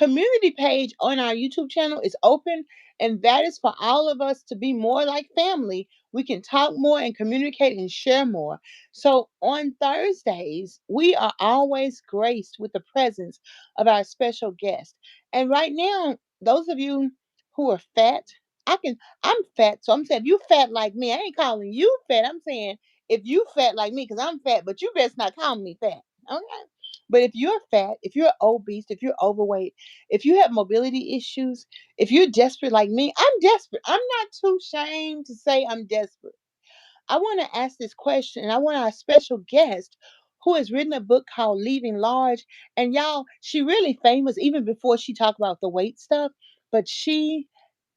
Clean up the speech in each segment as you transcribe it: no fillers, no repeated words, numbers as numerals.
community page on our YouTube channel is open, and that is for all of us to be more like family. We can talk more and communicate and share more. So on Thursdays, we are always graced with the presence of our special guest. And right now, those of you who are fat, I'm fat, so I'm saying if you fat like me, I ain't calling you fat. I'm saying if you fat like me, because I'm fat, but you best not call me fat. Okay. But if you're fat, if you're obese, if you're overweight, if you have mobility issues, if you're desperate like me, I'm desperate. I'm not too ashamed to say I'm desperate. I want to ask this question, and I want our special guest who has written a book called Leaving Large. And y'all, she really famous even before she talked about the weight stuff, but she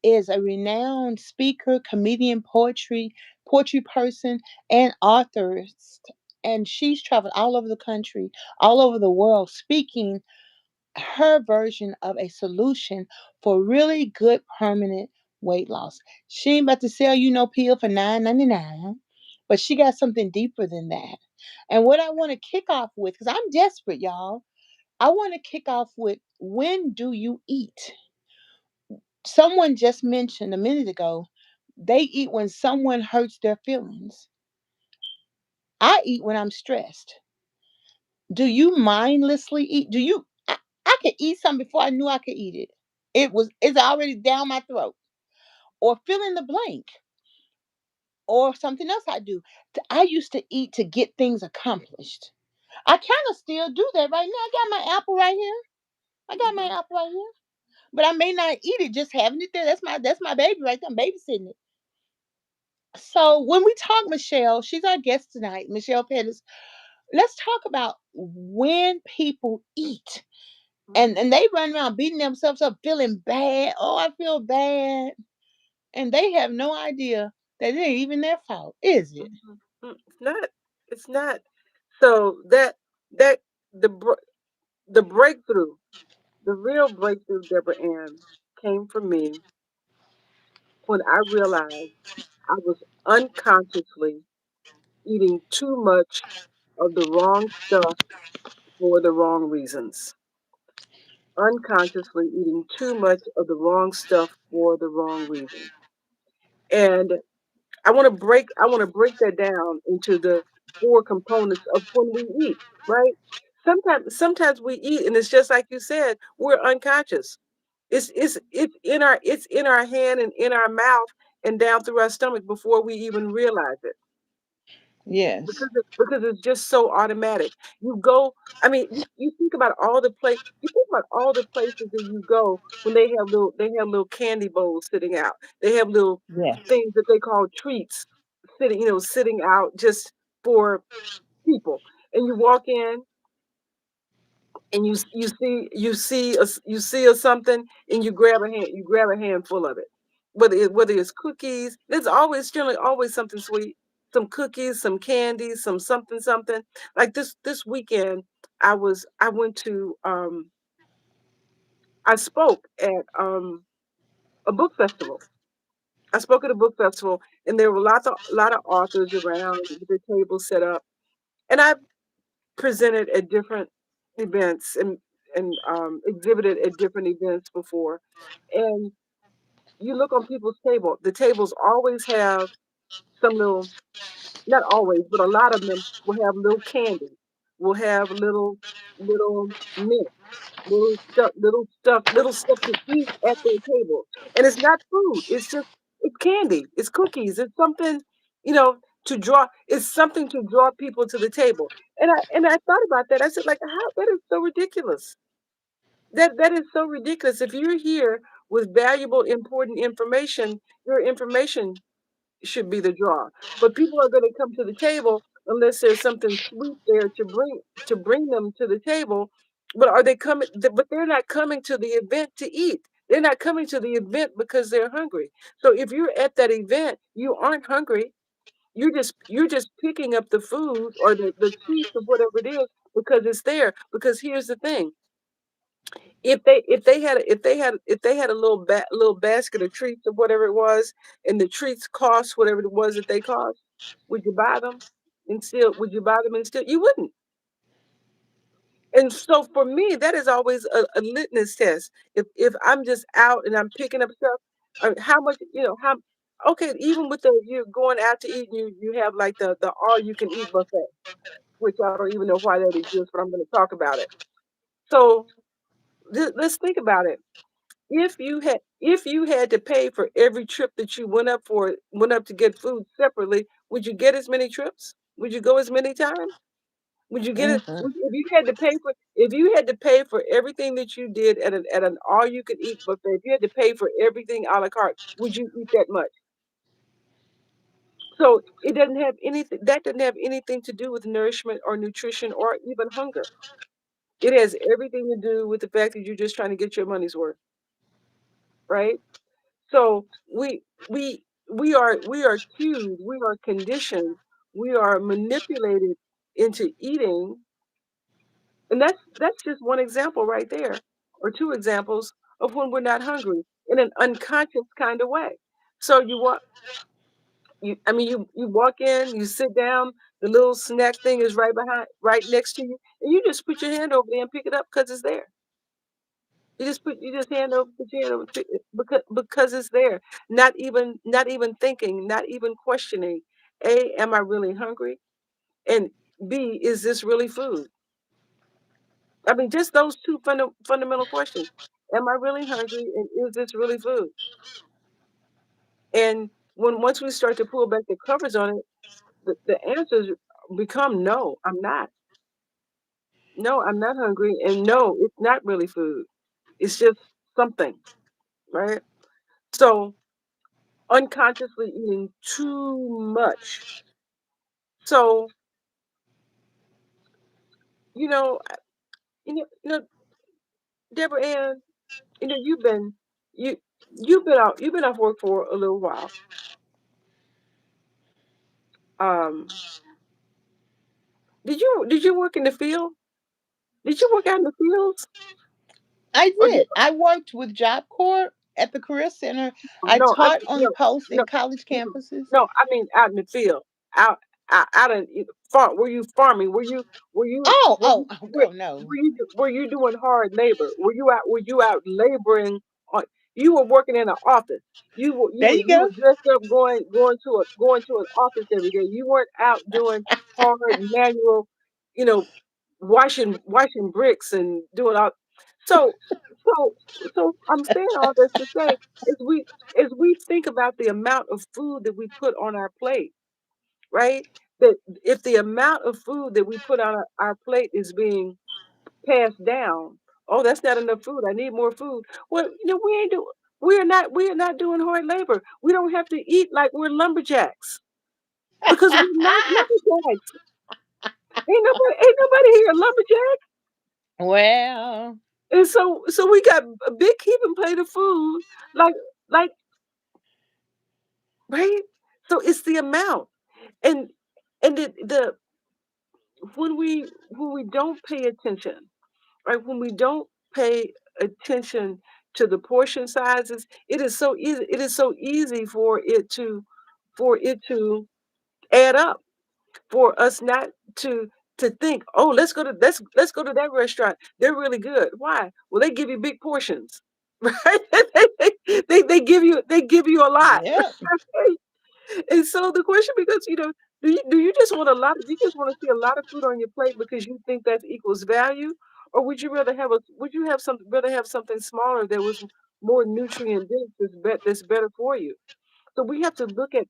is a renowned speaker, comedian, poetry person, and author. And she's traveled all over the country, all over the world, speaking her version of a solution for really good permanent weight loss. She ain't about to sell you no pill for $9.99, but she got something deeper than that. And what I want to kick off with, because I'm desperate, y'all, I want to kick off with, when do you eat? Someone just mentioned a minute ago, they eat when someone hurts their feelings. I eat when I'm stressed. Do you mindlessly eat? I could eat something before I knew I could eat it. It's already down my throat. Or fill in the blank. Or something else I do. I used to eat to get things accomplished. I kind of still do that right now. I got my apple right here. I got my Mhm. apple right here. But I may not eat it, just having it there. That's my baby right there. I'm babysitting it. So when we talk, Michelle, she's our guest tonight, Michelle Pettis. Let's talk about when people eat and they run around beating themselves up, feeling bad. Oh, I feel bad, and they have no idea that it ain't even their fault, is it? Mhm. It's not. It's not. So that the br- the breakthrough, the real breakthrough, Deborah Ann, came for me when I realized I was unconsciously eating too much of the wrong stuff for the wrong reasons. Unconsciously eating too much of the wrong stuff for the wrong reasons. And I want to break that down into the four components of when we eat, right? Sometimes we eat and it's just like you said, we're unconscious. It's in our hand and in our mouth and down through our stomach before we even realize it. Yes. Because it's just so automatic. You go, I mean, you think about all the places that you go when they have little candy bowls sitting out. They have little Yes. things that they call treats sitting out just for people. And you walk in and you see a something and you grab a handful of it. Whether it's cookies, there's always generally always something sweet, some cookies, some candy, some something something. Like this weekend, I went to I spoke at a book festival. I spoke at a book festival, and there were lot of authors around with their tables set up, and I presented at different events and exhibited at different events before. And you look on people's table, the tables always have some little, not always, but a lot of them will have little candy, will have little mint, little stuff to eat at their table. And it's not food. It's candy. It's cookies. It's something, you know, it's something to draw people to the table. And I thought about that. I said, like, how that is so ridiculous. That is so ridiculous. If you're here with valuable, important information, your information should be the draw. But people are going to come to the table unless there's something sweet there to bring them to the table. But are they coming? But they're not coming to the event to eat. They're not coming to the event because they're hungry. So if you're at that event, you aren't hungry. You're just picking up the food or the treats or whatever it is because it's there. Because here's the thing: if they had a little basket of treats or whatever it was, and the treats cost whatever it was that they cost, would you buy them? And still, would you buy them and still? You wouldn't. And so for me, that is always a litmus test. If I'm just out and I'm picking up stuff, how much, how okay, even with the you're going out to eat, and you have like the all you can eat buffet, which I don't even know why that exists, but I'm going to talk about it. So let's think about it. If you had to pay for every trip that you went up to get food separately, would you get as many trips? Would you go as many times? Would you get it Hmm. if you had to pay for everything that you did at an all you could eat buffet, if you had to pay for everything a la carte, would you eat that much? So it doesn't have anything that doesn't have anything to do with nourishment or nutrition or even hunger. It has everything to do with the fact that you're just trying to get your money's worth, right? So we are cued, we are conditioned, we are manipulated into eating. And that's just one example right there, or two examples of when we're not hungry in an unconscious kind of way. So you walk in, you sit down, the little snack thing is right next to you, and you just put your hand over there and pick it up because it's there. Put your hand over, pick it, because it's there. Not even thinking, not even questioning. A, am I really hungry? And B, is this really food? I mean, just those two fundamental questions. Am I really hungry? And is this really food? And once we start to pull back the covers on it, the answers become no, I'm not. No, I'm not hungry. And no, it's not really food. It's just something, right? So unconsciously eating too much. So, you know, I- Deborah Ann, you know, you you've been off work for a little while. Um, did you work in the field? Did you work out in the fields? I Or did, did. I worked with Job Corps at the Career Center. I no, I taught mean, on no, post no, in college no, campuses. no, I mean out in the field, out, out in farm. Were you farming? Were you, Oh, were oh, you, oh, were, oh no. were you doing hard labor? Were you out laboring on? You were working in an office. There you You were go. dressed up going to an office every day. You weren't out doing hard manual, you know, washing bricks and doing all. So so I'm saying all this to say is we think about the amount of food that we put on our plate, right? That if the amount of food that we put on our plate is being passed down, oh, that's not enough food. I need more food. Well, we are not doing hard labor. We don't have to eat like we're lumberjacks because we're not lumberjacks. Ain't nobody here a lumberjack. Well, And so we got a big heaping plate of food, like like right. So it's the amount, and the when we don't pay attention, right? When we don't pay attention to the portion sizes, it is so easy. It is so easy for it to add up, for us not to think, oh, let's go to that restaurant. They're really good. Why? Well, they give you big portions, right? They give you a lot. yeah. Right? And so the question becomes, do you just want a lot? You just want to see a lot of food on your plate because you think that equals value, or would you rather have something smaller that was more nutrient dense that's better for you? So we have to look at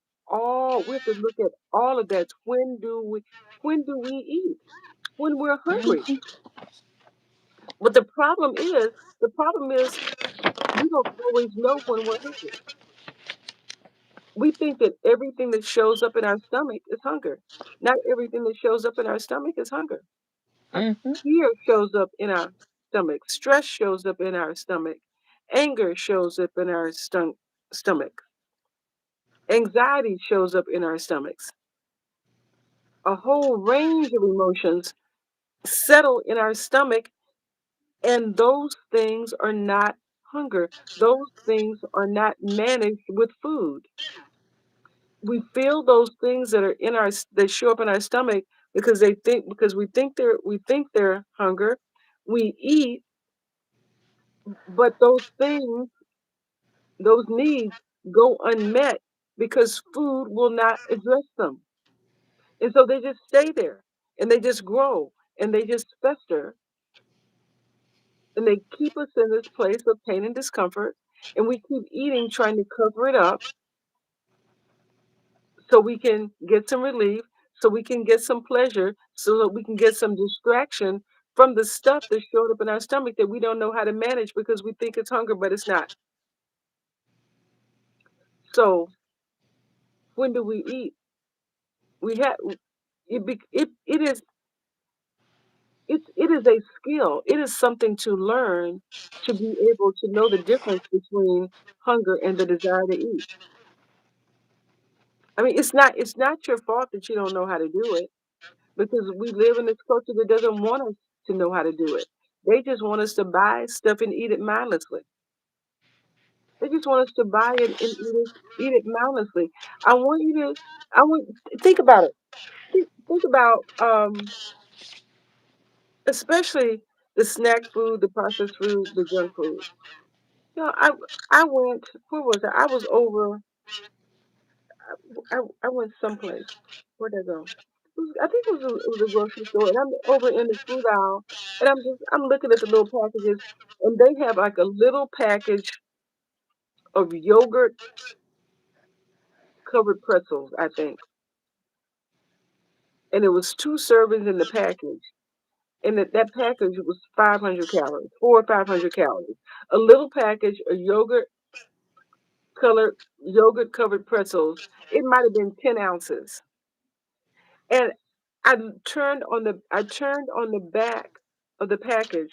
all of that. When do we eat? When we're hungry. Mhm. But the problem is we don't always know when we're hungry. We think that everything that shows up in our stomach is hunger. Not everything that shows up in our stomach is hunger. Mhm. Fear shows up in our stomach. Stress shows up in our stomach. Anger shows up in our stomach. Anxiety shows up in our stomachs. A whole range of emotions settle in our stomach, and those things are not hunger. Those things are not managed with food. We feel those things that show up in our stomach because we think they're hunger, We eat, but those things, those needs go unmet because food will not address them. And so they just stay there and they just grow and they just fester and they keep us in this place of pain and discomfort. And we keep eating, trying to cover it up so we can get some relief, so we can get some pleasure, so that we can get some distraction from the stuff that showed up in our stomach that we don't know how to manage because we think it's hunger, but it's not. So when do we eat? We have it is it is a skill. It is something to learn to be able to know the difference between hunger and the desire to eat. I mean, it's not your fault that you don't know how to do it because we live in this culture that doesn't want us to know how to do it. They just want us to buy stuff and eat it mindlessly. They just want us to buy it and eat it mindlessly. I want you to I want think about it. Think about especially the snack food, the processed food, the junk food. You know, I went where was I? I was over I went someplace. Where'd I go? I think it was a grocery store, and I'm over in the food aisle, and I'm looking at the little packages, and they have like a little package of yogurt covered pretzels, I think, and it was two servings in the package, and that package was 500 calories, 400 or 500 calories. A little package of yogurt covered pretzels. It might have been 10 ounces, and I turned on the back of the package,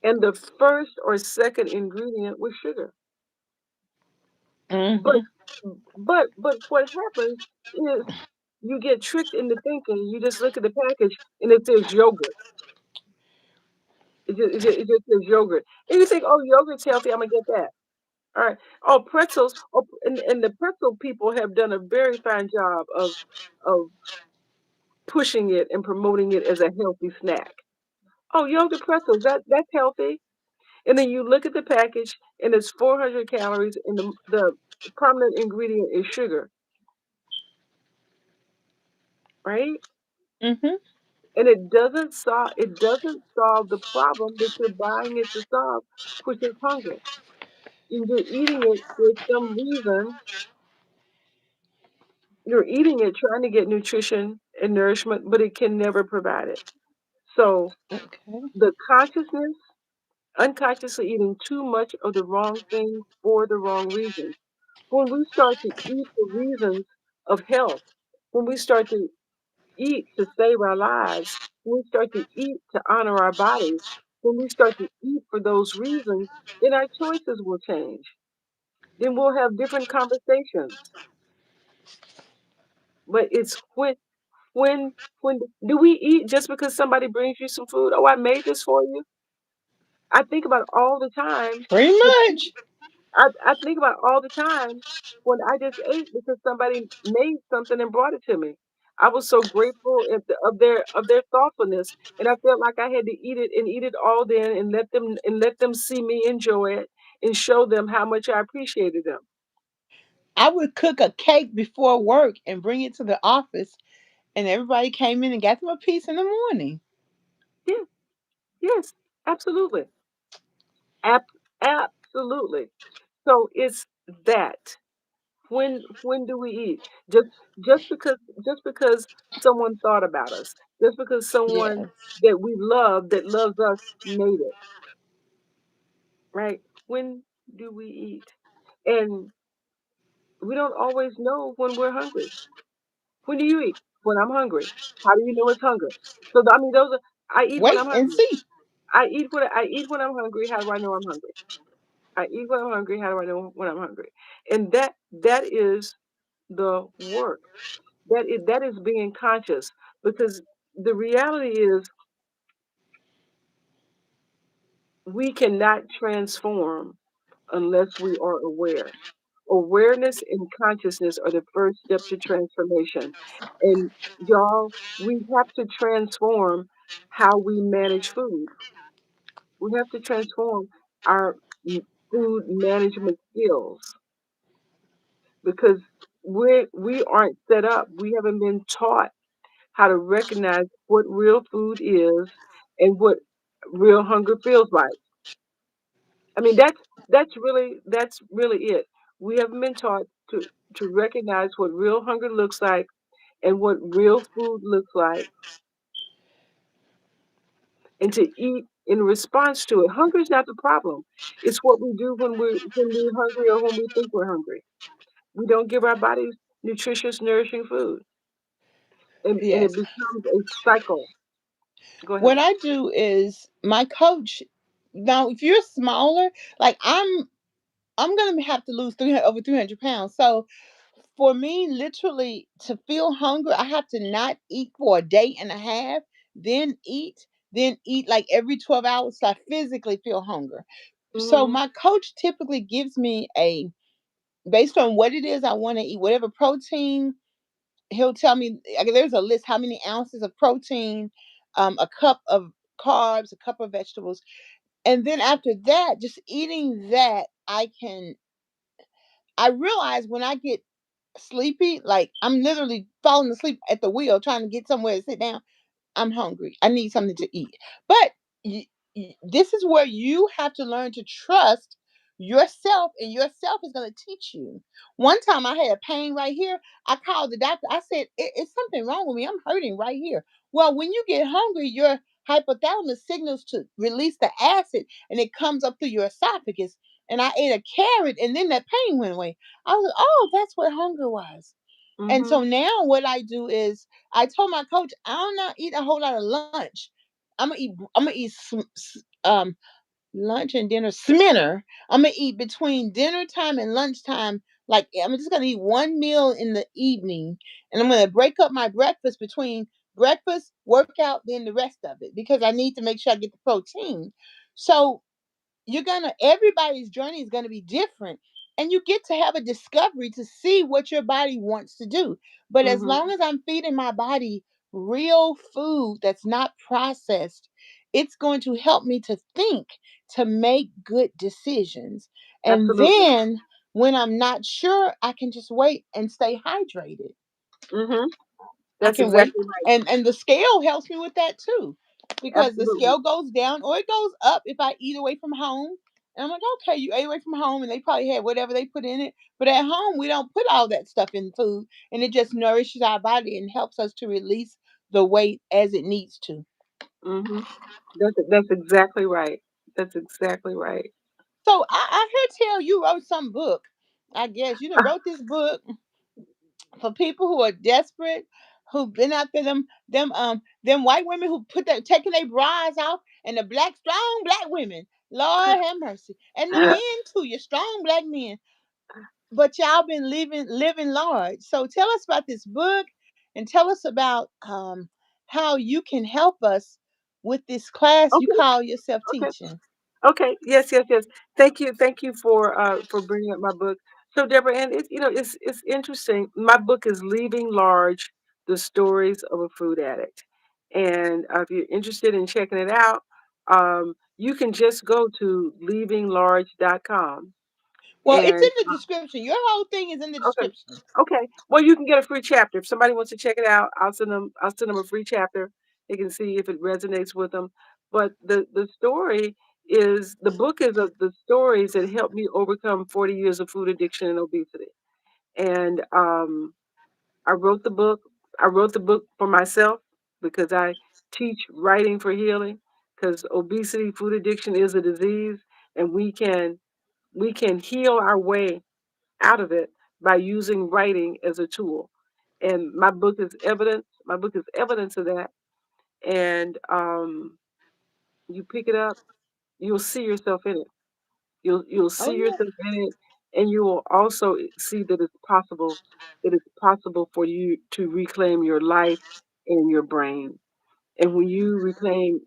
and the first or second ingredient was sugar. But Hmm. but what happens is you get tricked into thinking you just look at the package and it says yogurt. It just says yogurt. And you think, oh, yogurt's healthy, I'm gonna get that. All right. Oh, pretzels. Oh, and the pretzel people have done a very fine job of pushing it and promoting it as a healthy snack. Oh, yogurt pretzels, that's healthy. And then you look at the package and it's 400 calories and the prominent ingredient is sugar, right? Hmm. And it doesn't solve the problem that you're buying it to solve, which is hunger. And you're eating it for some reason. You're eating it trying to get nutrition and nourishment, but it can never provide it. So Okay. the unconsciously eating too much of the wrong thing for the wrong reasons. When we start to eat for reasons of health, when we start to eat to save our lives, when we start to eat to honor our bodies, when we start to eat for those reasons, then our choices will change. Then we'll have different conversations. But it's when, when do we eat just because somebody brings you some food? Oh, I made this for you. I think about it all the time. Pretty The much. I think about all the time when I just ate because somebody made something and brought it to me. I was so grateful of their thoughtfulness, and I felt like I had to eat it and eat it all then and let them see me enjoy it and show them how much I appreciated them. I would cook a cake before work and bring it to the office, and everybody came in and got them a piece in the morning. Yeah, yes, absolutely, Ab- absolutely. So it's that. When do we eat? Just just because someone thought about us, just because someone Yes. that we love that loves us made it, right? When do we eat? And we don't always know when we're hungry. When do you eat? When I'm hungry. How do you know it's hunger? So I mean, those are I eat when Wait I'm and hungry. see. I eat when I'm hungry. How do I know I'm hungry? I eat when I'm hungry. How do I know when I'm hungry? And that is the work. That is being conscious because the reality is we cannot transform unless we are aware. Awareness and consciousness are the first step to transformation. And y'all, we have to transform how we manage food. We have to transform our food management skills because we aren't set up. We haven't been taught how to recognize what real food is and what real hunger feels like. I mean, that's really it. We haven't been taught to recognize what real hunger looks like and what real food looks like, and to eat in response to it. Hunger is not the problem. It's what we do when we're hungry or when we think we're hungry. We don't give our bodies nutritious, nourishing food, and it Yes. becomes a cycle. Go ahead. What I do is my coach. Now, if you're smaller, like I'm gonna have to lose 300 over 300 pounds. So for me, literally to feel hunger, I have to not eat for a day and a half, then eat like every 12 hours so I physically feel hunger. So Mhm. my coach typically gives me a based on what it is I want to eat, whatever protein, he'll tell me like, there's a list how many ounces of protein, a cup of carbs, a cup of vegetables. And then after that, just eating that, I realize when I get sleepy, like I'm literally falling asleep at the wheel trying to get somewhere to sit down. I'm hungry. I need something to eat. But this is where you have to learn to trust yourself, and yourself is going to teach you. One time I had a pain right here. I called the doctor. I said, It's something wrong with me. I'm hurting right here." Well, when you get hungry, your hypothalamus signals to release the acid, and it comes up through your esophagus. And I ate a carrot, and then that pain went away. I was like, "Oh, that's what hunger was." And so Mhm. now what I do is I told my coach I'll not eat a whole lot of lunch. I'm gonna eat lunch and dinner sminner. I'm gonna eat between dinner time and lunchtime. Like I'm just gonna eat one meal in the evening, and I'm gonna break up my breakfast between breakfast, workout, then the rest of it because I need to make sure I get the protein. So everybody's journey is gonna be different, and you get to have a discovery to see what your body wants to do. But as Mhm. long as I'm feeding my body real food that's not processed, it's going to help me to think, to make good decisions. And Absolutely. then when I'm not sure, I can just wait and stay hydrated. Mhm. I That's can wait. exactly right. And the scale helps me with that too. Because the Absolutely. scale goes down or it goes up if I eat away from home. And I'm like, okay, you ate away from home and they probably had whatever they put in it. But at home, we don't put all that stuff in food, and it just nourishes our body and helps us to release the weight as it needs to. Mhm. That's exactly right. That's exactly right. So I heard tell you wrote some book. I guess you done wrote this book for people who are desperate, who've been out there, them white women who put that taking their bras off, and the black strong black women. Lord have mercy. And the men too, your strong black men. But y'all been living large. So tell us about this book, and tell us about how you can help us with this class you Okay. call yourself Okay. teaching. Okay. Yes. Yes. Yes. Thank you for bringing up my book. So Deborah, and it's interesting. My book is Leaving Large: The Stories of a Food Addict, and if you're interested in checking it out, you can just go to leavinglarge.com. Well, it's And in the description. Your whole thing is in the okay. description. Okay. Well, you can get a free chapter. If somebody wants to check it out, I'll send them a free chapter. They can see if it resonates with them. But the book is of the stories that helped me overcome 40 years of food addiction and obesity. And I wrote the book. I wrote the book for myself because I teach writing for healing. Because obesity, food addiction is a disease, and we can heal our way out of it by using writing as a tool. And my book is evidence. My book is evidence of that. And you pick it up, you'll see yourself in it. You'll Oh see yeah. yourself in it, and you will also see that it's possible. That it's possible for you to reclaim your life and your brain. And when you reclaim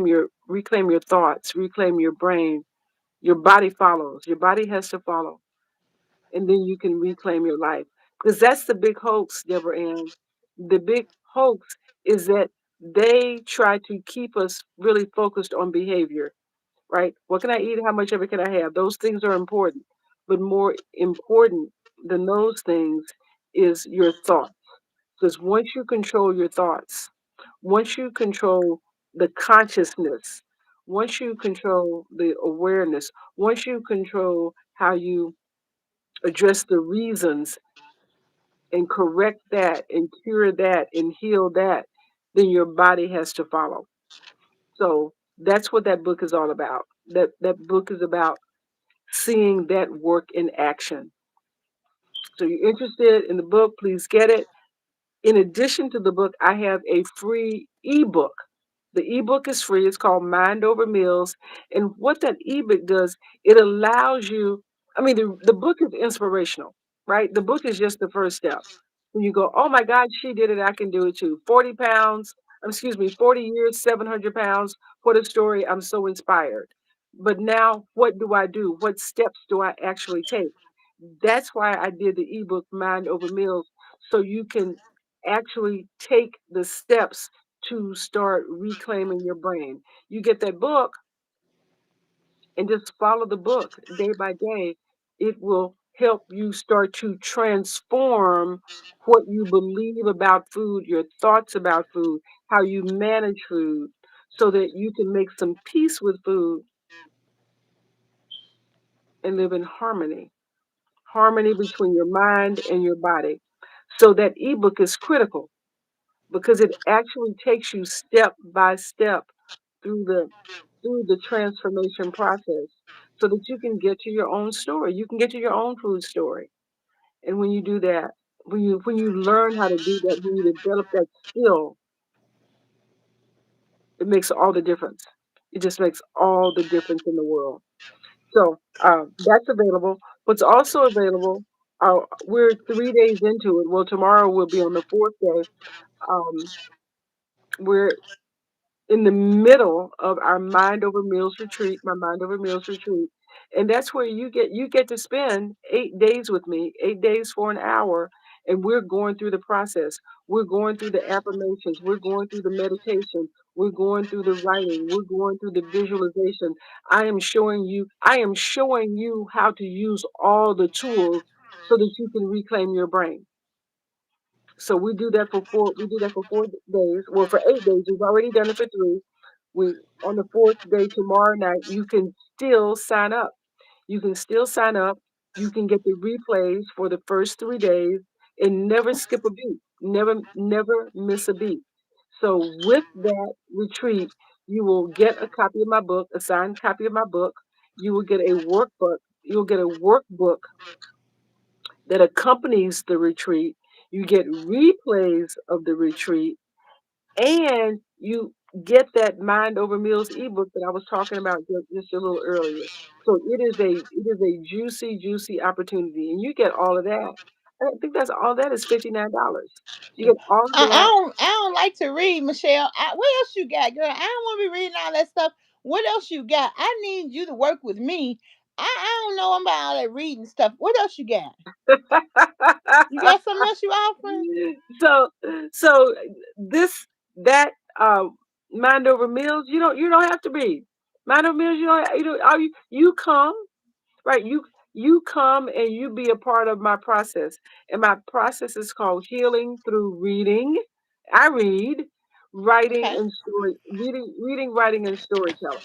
your thoughts, reclaim your brain, your body follows. Your body has to follow, and then you can reclaim your life. Because that's the big hoax, Deborah Ann. The big hoax is that they try to keep us really focused on behavior, right? What can I eat? How much of it can I have? Those things are important. But more important than those things is your thoughts. Because once you control your thoughts, once you control the consciousness, once you control the awareness, once you control how you address the reasons and correct that and cure that and heal that, then your body has to follow. So that's what that book is all about. That book is about seeing that work in action. So you're interested in the book, please get it. In addition to the book, I have a free ebook. The ebook is free. It's called Mind Over Meals. And what that ebook does, it allows you, I mean, the book is inspirational, right? The book is just the first step. When you go, oh my God, she did it, I can do it too. 40 pounds, excuse me, 40 years, 700 pounds. What a story. I'm so inspired. But now, what do I do? What steps do I actually take? That's why I did the ebook Mind Over Meals, so you can actually take the steps to start reclaiming your brain. You get that book and just follow the book day by day. It will help you start to transform what you believe about food, your thoughts about food, how you manage food, so that you can make some peace with food and live in harmony. Harmony between your mind and your body. So that ebook is critical because it actually takes you step by step through the transformation process so that you can get to your own story. You can get to your own food story. And when you do that, when you learn how to do that, when you develop that skill, it makes all the difference. It just makes all the difference in the world. So that's available. What's also available, we're 3 days into it. Well, tomorrow will be on the fourth day. Um, we're in the middle of our Mind Over Meals retreat, my Mind Over Meals retreat. And that's where you get to spend 8 days with me, 8 days for an hour, and we're going through the process. We're going through the affirmations, we're going through the meditation, we're going through the writing, we're going through the visualization. I am showing you how to use all the tools so that you can reclaim your brain. So we do that for 4 days. Well, for 8 days. We've already done it for 3. We On the fourth day tomorrow night, you can still sign up. You can still sign up. You can get the replays for the first 3 days and never skip a beat. Never miss a beat. So with that retreat, you will get a copy of my book, a signed copy of my book. You will get a workbook. You'll get a workbook that accompanies the retreat. You get replays of the retreat, and you get that Mind Over Meals ebook that I was talking about just a little earlier. So it is a juicy opportunity, and you get all of that. I think that's all that is $59. You get all of that. I don't like to read, Michelle. What else you got, girl? I don't want to be reading all that stuff. What else you got? I need you to work with me. I don't know about all that reading stuff. What else you got? You got something else you offering? so so this that Mind Over Meals, you don't have to read. Mind Over Meals, you come. Right. You come and you be a part of my process. And my process is called healing through reading. I read, Okay. writing, and storytelling.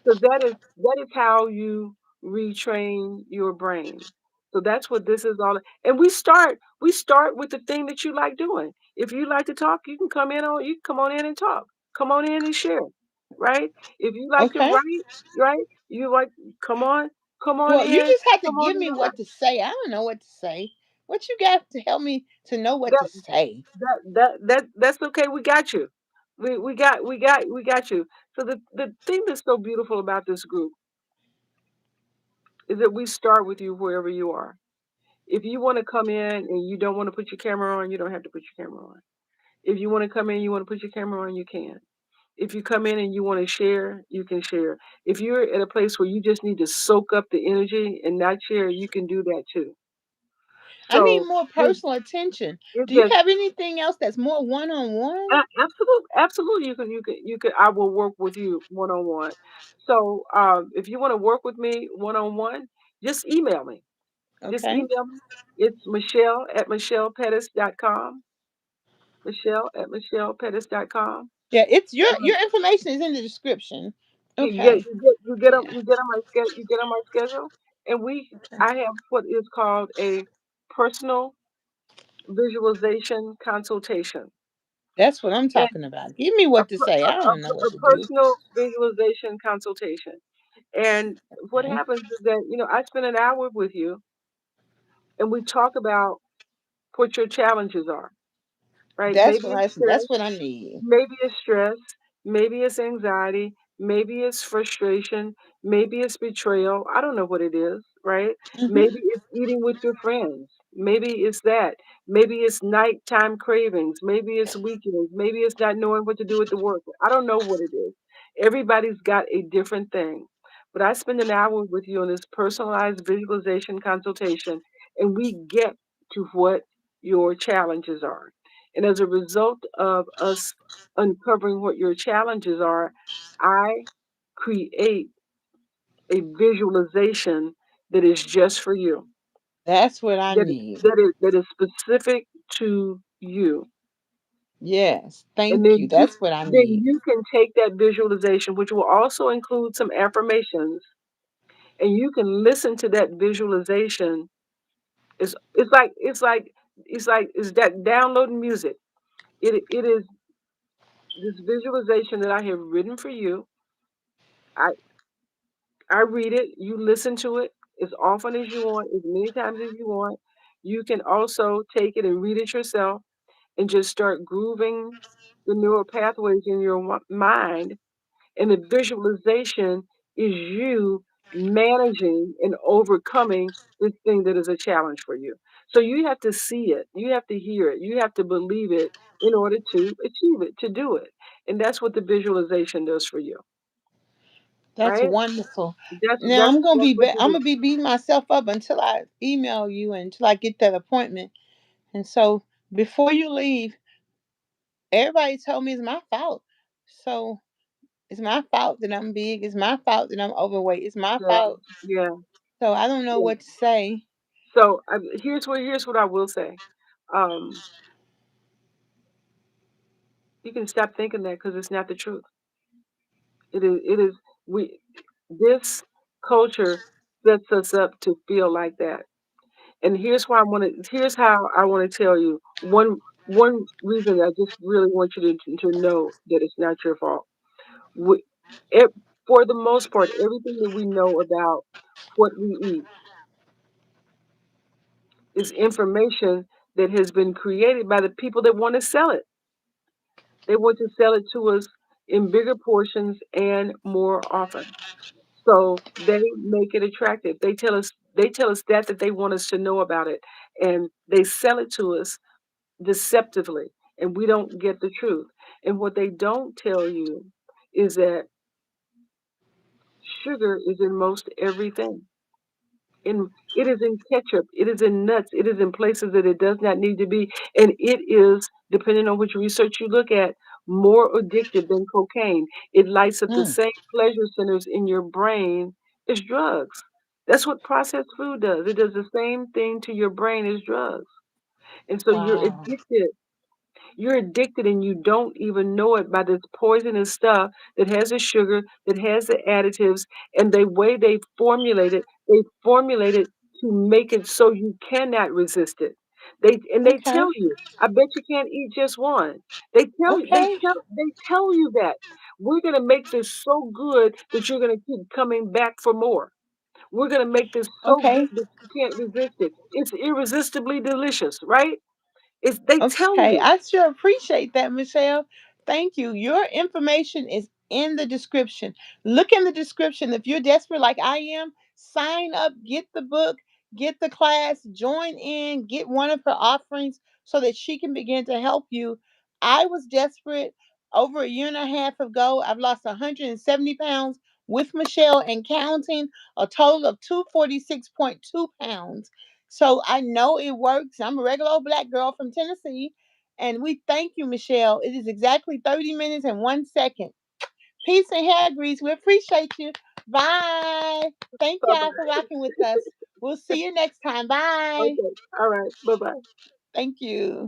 So that is how you retrain your brain. So that's what this is all. And we start with the thing that you like doing. If you like to talk, you can come on in and talk. Come on in and share. Right? If you like to Okay. write, right? You like come on, come on Well, you in, just have to come on give in me and write. what to say. I don't know what to say. What you got to help me to know what to That say? that's okay. We got you. We got you. So the thing that's so beautiful about this group is that we start with you wherever you are. If you want to come in and you don't want to put your camera on, you don't have to put your camera on. If you want to come in, you want to put your camera on, you can. If you come in and you want to share, you can share. If you're at a place where you just need to soak up the energy and not share, you can do that too. I need So more it, personal attention. it Do you just have anything else that's more one on one? absolutely, absolutely, you can. I will work with you one on one. So if you want to work with me one on one, just email me. Just Okay. email me. It's Michelle@MichellePettis.com. Michelle@MichellePettis.com. Yeah, it's your Um, information is in the description. yeah, Okay. you get on my schedule, and Okay. I have what is called a personal visualization consultation. That's what I'm And talking about. Give me what to say. I don't know what a to do. personal visualization consultation. And what Okay. happens is that, I spend an hour with you and we talk about what your challenges are, right? That's what I need. Maybe it's stress, maybe it's anxiety, maybe it's frustration, maybe it's betrayal. I don't know what it is, right? Hmm. Maybe it's eating with your friends. Maybe it's that. Maybe it's nighttime cravings. Maybe it's weekends. Maybe it's not knowing what to do with the work. I don't know what it is. Everybody's got a different thing. But I spend an hour with you on this personalized visualization consultation, and we get to what your challenges are. And as a result of us uncovering what your challenges are, I create a visualization that is just for you, That's what I need. that is specific to you. Yes. And Thank you. That's what I then need. you can take that visualization, which will also include some affirmations, and you can listen to that visualization. It's that downloading music. It is this visualization that I have written for you. I I read it, you listen to it as often as you want, as many times as you want. You can also take it and read it yourself and just start grooving the neural pathways in your mind. And the visualization is you managing and overcoming this thing that is a challenge for you. So you have to see it, you have to hear it, you have to believe it in order to achieve it, to do it. And that's what the visualization does for you, That's right? wonderful. That's Now that's that's what you I'm do. gonna be beating myself up until I email you and until I get that appointment. And so before you leave, everybody told me it's my fault. So it's my fault that I'm big. It's my fault that I'm overweight. It's my Yeah, fault. yeah, So I don't know yeah. what to say. So here's what I will say. Um, you can stop thinking that because it's not the truth. It is we this culture sets us up to feel like that. And here's how I want to tell you one reason I just really want you to know that it's not your fault. We, it, for the most part, everything that we know about what we eat is information that has been created by the people that want to sell it. They want to sell it to us in bigger portions and more often. So they make it attractive. They tell us that they want us to know about it, and they sell it to us deceptively, and we don't get the truth. And what they don't tell you is that sugar is in most everything. It is in ketchup, it is in nuts, it is in places that it does not need to be, and it is, depending on which research you look at, more addictive than cocaine. It lights up the Mm. same pleasure centers in your brain as drugs. That's what processed food does. It does the same thing to your brain as drugs. And so Wow. you're addicted and you don't even know it by this poisonous stuff that has the sugar, that has the additives, and the way they formulate it to make it so you cannot resist it. They tell Okay. you, I bet you can't eat just one. Okay. They tell you that we're gonna make this so good that you're gonna keep coming back for more. We're gonna make this so good Okay. that you can't resist it. It's irresistibly delicious, right? They tell Okay, you. I sure appreciate that, Michelle. Thank you. Your information is in the description. Look in the description. If you're desperate like I am, sign up, get the book, get the class, join in, get one of her offerings so that she can begin to help you. I was desperate over a year and a half ago. I've lost 170 pounds with Michelle and counting, a total of 246.2 pounds. So I know it works. I'm a regular old black girl from Tennessee. And we thank you, Michelle. It is exactly 30 minutes and 1 second. Peace and hair grease. We appreciate you. Bye. Thank y'all for Bye-bye. rocking with us. We'll see you next time. Bye. Okay. All right. Bye-bye. Thank you.